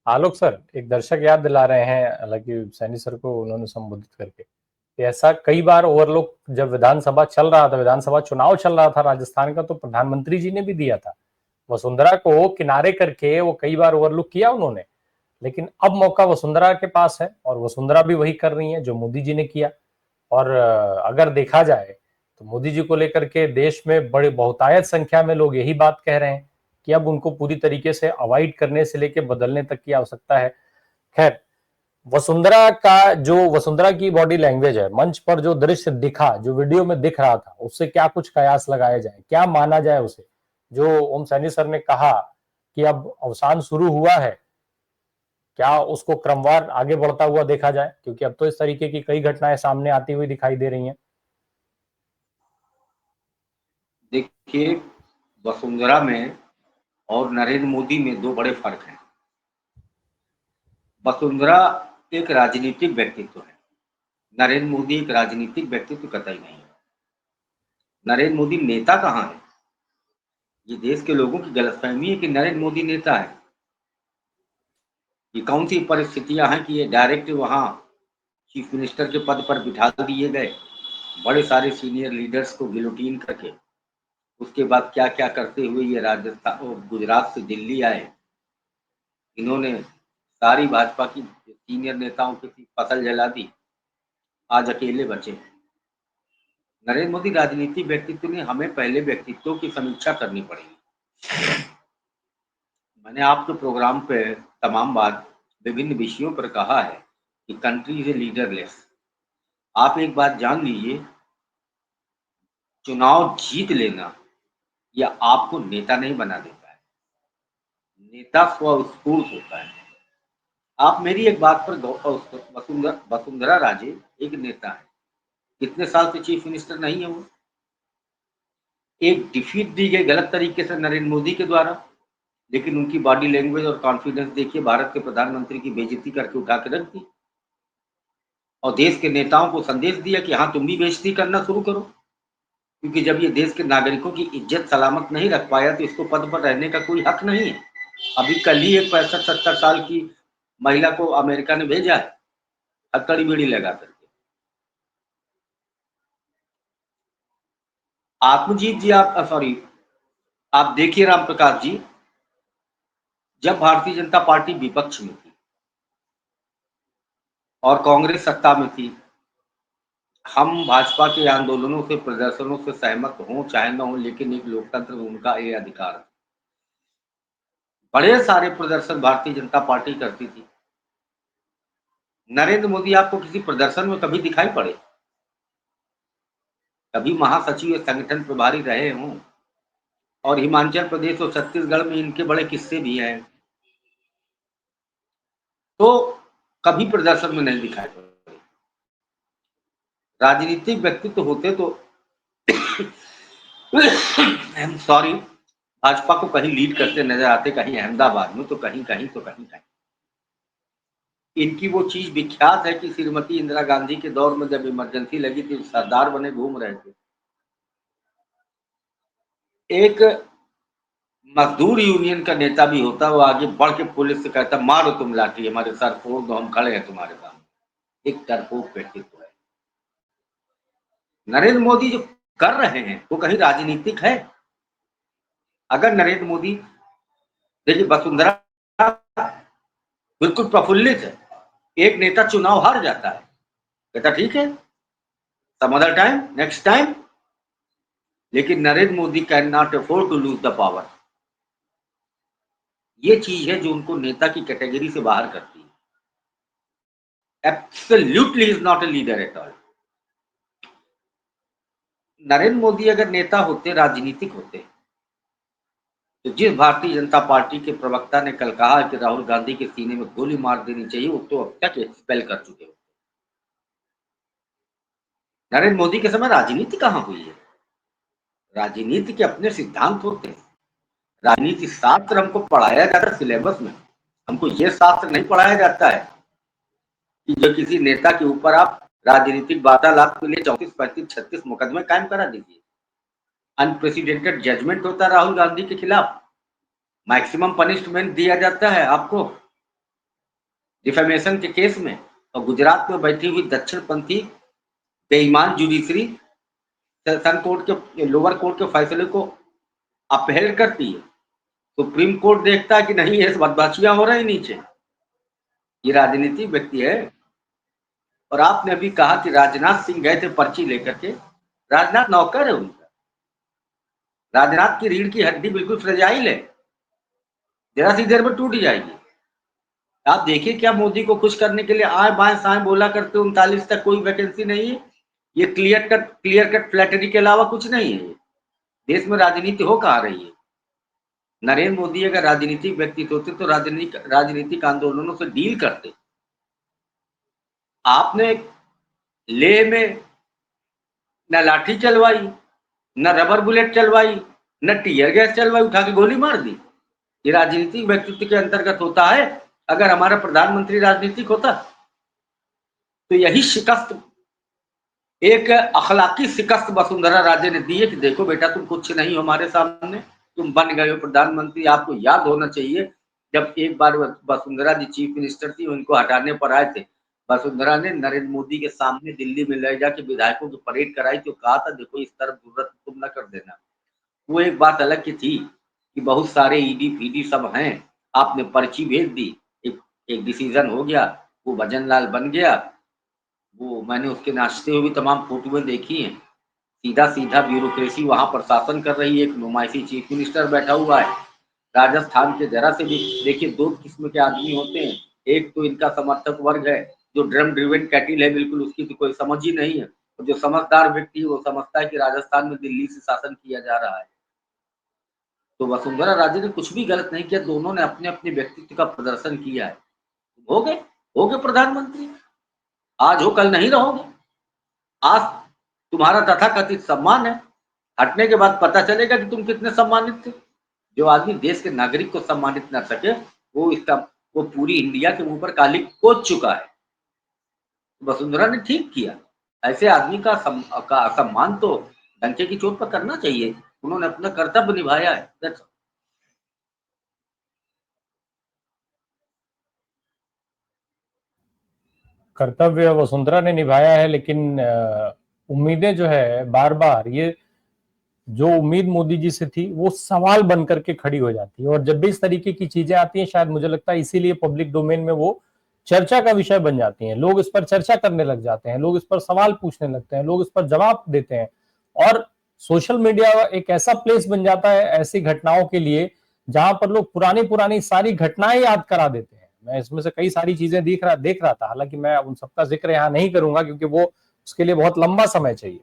आलोक sir, एक दर्शक याद दिला रहे हैं, हालांकि सैनी सर को उन्होंने संबोधित करके कि ऐसा कई बार ओवरलुक जब विधानसभा चल रहा था, विधानसभा चुनाव चल रहा था राजस्थान का, तो प्रधानमंत्री जी ने भी दिया था वसुंधरा को किनारे करके, वो कई बार ओवरलुक किया उन्होंने। लेकिन अब मौका वसुंधरा के पास है और वसुंधरा भी वही कर रही है जो मोदी जी ने किया। और अगर देखा जाए तो मोदी जी को लेकर के देश में बड़े बहुतायत संख्या में लोग यही बात कह रहे हैं कि अब उनको पूरी तरीके से अवॉइड करने से लेकर बदलने तक की आवश्यकता है। खैर, वसुंधरा का जो वसुंधरा की बॉडी लैंग्वेज है, मंच पर जो दृश्य दिखा, जो वीडियो में दिख रहा था, उससे क्या कुछ कयास लगाया जाए, क्या माना जाए उसे? जो ओम सैनी सर ने कहा कि अब अवसान शुरू हुआ है, क्या उसको क्रमवार आगे बढ़ता हुआ देखा जाए? क्योंकि अब तो इस तरीके की कई घटनाएं सामने आती हुई दिखाई दे रही हैं। देखिए, वसुंधरा में और नरेंद्र मोदी में दो बड़े फर्क हैं। वसुंधरा एक राजनीतिक व्यक्तित्व है, नरेंद्र मोदी एक राजनीतिक व्यक्तित्व कतई नहीं है। नरेंद्र मोदी नेता कहाँ है? ये देश के लोगों की गलतफहमी है कि नरेंद्र मोदी नेता है। ये कौन सी परिस्थितियां हैं कि ये डायरेक्ट वहां चीफ मिनिस्टर के पद पर बिठा दिए गए, बड़े सारे सीनियर लीडर्स को गिलोटीन करके। उसके बाद क्या क्या करते हुए ये राजस्थान और गुजरात से दिल्ली आए। इन्होंने सारी भाजपा की सीनियर नेताओं की फसल जला दी, आज अकेले बचे। नरेंद्र मोदी राजनीतिक व्यक्तित्व ने, हमें पहले व्यक्तित्वों की समीक्षा करनी पड़ेगी। मैंने आपके प्रोग्राम पे तमाम बार विभिन्न विषयों पर कहा है कि कंट्री इज ए लीडरलेस। आप एक बात जान लीजिए, चुनाव जीत लेना या आपको नेता नहीं बना देता है। नेता स्वस्फूर्त होता है। आप मेरी एक बात पर वसुंधरा वसुंधरा राजे एक नेता है। कितने साल से चीफ मिनिस्टर नहीं है वो? एक डिफीट दी गई गलत तरीके से नरेंद्र मोदी के द्वारा, लेकिन उनकी बॉडी लैंग्वेज और कॉन्फिडेंस देखिए, भारत के प्रधानमंत्री की बेइज्जती करके उठा के रख दी और देश के नेताओं को संदेश दिया कि हाँ, तुम भी बेइज्जती करना शुरू करो। क्योंकि जब ये देश के नागरिकों की इज्जत सलामत नहीं रख पाया तो इसको पद पर रहने का कोई हक नहीं है। अभी कल ही एक 65-70 साल की महिला को अमेरिका ने भेजा है हथकड़ी बीड़ी लगा करके। आत्मजीत जी, आप सॉरी, आप देखिए राम प्रकाश जी, जब भारतीय जनता पार्टी विपक्ष में थी और कांग्रेस सत्ता में थी, हम भाजपा के आंदोलनों से, प्रदर्शनों से सहमत हों चाहे न हो, लेकिन एक लोकतंत्र में उनका ये अधिकार है। बड़े सारे प्रदर्शन भारतीय जनता पार्टी करती थी। नरेंद्र मोदी आपको किसी प्रदर्शन में कभी दिखाई पड़े? कभी महासचिव या संगठन प्रभारी रहे हों? और हिमाचल प्रदेश और छत्तीसगढ़ में इनके बड़े किस्से भी हैं, तो कभी प्रदर्शन में नहीं दिखाई पड़े। राजनीतिक व्यक्तित्व होते तो सॉरी, भाजपा को कहीं लीड करते नजर आते, कहीं अहमदाबाद में तो कहीं कहीं तो कहीं कहीं। इनकी वो चीज विख्यात है कि श्रीमती इंदिरा गांधी के दौर में जब इमरजेंसी लगी थी, सरदार बने घूम रहे थे। एक मजदूर यूनियन का नेता भी होता, वो आगे बढ़ के पुलिस से कहता, मारो तुम लाठी, हमारे सर फोड़ दो, हम खड़े हैं तुम्हारे सामने। एक डरपोक व्यक्तित्व है। नरेंद्र मोदी जो कर रहे हैं वो कहीं राजनीतिक है? अगर नरेंद्र मोदी, देखिए वसुंधरा बिल्कुल प्रफुल्लित है। एक नेता चुनाव हार जाता है, कहता ठीक है, some other time, next time. लेकिन Narendra Modi can not afford to lose the power. ये चीज है जो उनको नेता की कैटेगरी से बाहर करती है। Absolutely is not a leader at all. Narendra Modi अगर नेता होते, राजनीतिक होते, तो जिस भारतीय जनता पार्टी के प्रवक्ता ने कल कहा कि राहुल गांधी के सीने में गोली मार देनी चाहिए, वो तो अब तक एक्सपेल कर चुके हो। नरेंद्र मोदी के समय राजनीति कहां हुई है? राजनीति के अपने सिद्धांत होते हैं। राजनीति शास्त्र हमको पढ़ाया जाता है सिलेबस में। हमको ये शास्त्र नहीं पढ़ाया जाता है कि जो किसी नेता के ऊपर आप राजनीतिक वार्तालाप के लिए 34, 35, 36 मुकदमे कायम करा दीजिए। अनप्रेसिडेंटेड जजमेंट होता है राहुल गांधी के खिलाफ, मैक्सिमम पनिशमेंट दिया जाता है आपको। डिफेमेशन के केस में, और गुजरात में बैठी हुई दक्षिणपंथी बेईमान जुडिशरी सेशन कोर्ट के, लोअर कोर्ट के फैसले को अपहेल करती है। सुप्रीम कोर्ट देखता है कि नहीं, ये बदमाशियां हो रही नीचे, ये राजनीतिक व्यक्ति है। और आपने अभी कहा कि राजनाथ सिंह गए थे पर्ची लेकर के, राजनाथ नौकर है उनका। राजनाथ की रीढ़ की हड्डी बिल्कुल फ्रेजाइल है, जरा सी देर में टूट जाएगी। आप देखिए क्या मोदी को खुश करने के लिए आए बाएं साएं बोला करते, 39 तक कोई वैकेंसी नहीं है। ये क्लियर कट फ्लैटरी के अलावा कुछ नहीं है। देश में राजनीति हो कहाँ रही है? नरेंद्र मोदी अगर राजनीतिक व्यक्तित्व होते तो राजनीतिक आंदोलनों से डील करते। आपने लेह में न लाठी चलवाई, न रबर बुलेट चलवाई, न टीयर गैस चलवाई, उठा के गोली मार दी। ये राजनीतिक व्यक्तित्व के अंतर्गत होता है। अगर हमारा प्रधानमंत्री राजनीतिक होता तो यही शिकस्त, एक अखलाकी शिकस्त वसुंधरा राजे ने दी है कि देखो बेटा, तुम कुछ नहीं हो हमारे सामने, तुम बन गए हो प्रधानमंत्री। आपको याद होना चाहिए, जब एक बार वसुंधरा जी चीफ मिनिस्टर थी, उनको हटाने पर आए थे, वसुंधरा ने नरेंद्र मोदी के सामने दिल्ली में ले जाके विधायकों की परेड कराई, तो कहा था देखो इस तरफ जरूरत तुम न कर देना। वो एक बात अलग की थी कि बहुत सारे ईडी फीडी सब हैं, आपने पर्ची भेज दी, एक डिसीजन हो गया, वो भजन लाल बन गया। वो मैंने उसके नाचते हुए भी तमाम फोटोएं देखी हैं। सीधा सीधा ब्यूरोक्रेसी वहां प्रशासन कर रही है, एक नुमाइशी चीफ मिनिस्टर बैठा हुआ है। राजस्थान के जरा से भी देखिए, दो किस्म के आदमी होते हैं। एक तो इनका समर्थक वर्ग है जो ड्रम ड्रिवन कैटिल है, बिल्कुल उसकी तो कोई समझ ही नहीं है। और जो समझदार व्यक्ति है वो समझता है कि राजस्थान में दिल्ली से शासन किया जा रहा है। तो वसुंधरा राजे ने कुछ भी गलत नहीं किया, दोनों ने अपने अपने व्यक्तित्व का प्रदर्शन किया है। हो गए प्रधानमंत्री, आज हो कल नहीं रहोगे। आज तुम्हारा तथाकथित सम्मान है, हटने के बाद पता चलेगा कि तुम कितने सम्मानित थे। जो आदमी देश के नागरिक को सम्मानित न सके, वो पूरी इंडिया के मुंह पर काली पोत चुका है। वसुंधरा ने ठीक किया, ऐसे आदमी का सम्मान तो डंके की चोट पर करना चाहिए। उन्होंने अपना कर्तव्य निभाया है। That's all. कर्तव्य वसुंधरा ने निभाया है, लेकिन उम्मीदें जो है बार बार, ये जो उम्मीद मोदी जी से थी वो सवाल बन करके खड़ी हो जाती है। और जब भी इस तरीके की चीजें आती हैं, शायद मुझे लगता है इसीलिए पब्लिक डोमेन में वो चर्चा का विषय बन जाती हैं। लोग इस पर चर्चा करने लग जाते हैं, लोग इस पर सवाल पूछने लगते हैं, लोग इस पर जवाब देते हैं। और सोशल मीडिया एक ऐसा प्लेस बन जाता है ऐसी घटनाओं के लिए, जहां पर लोग पुरानी पुरानी सारी घटनाएं याद करा देते हैं। मैं इसमें से कई सारी चीजें देख रहा था, हालांकि मैं उन सबका जिक्र यहाँ नहीं करूंगा क्योंकि वो उसके लिए बहुत लंबा समय चाहिए।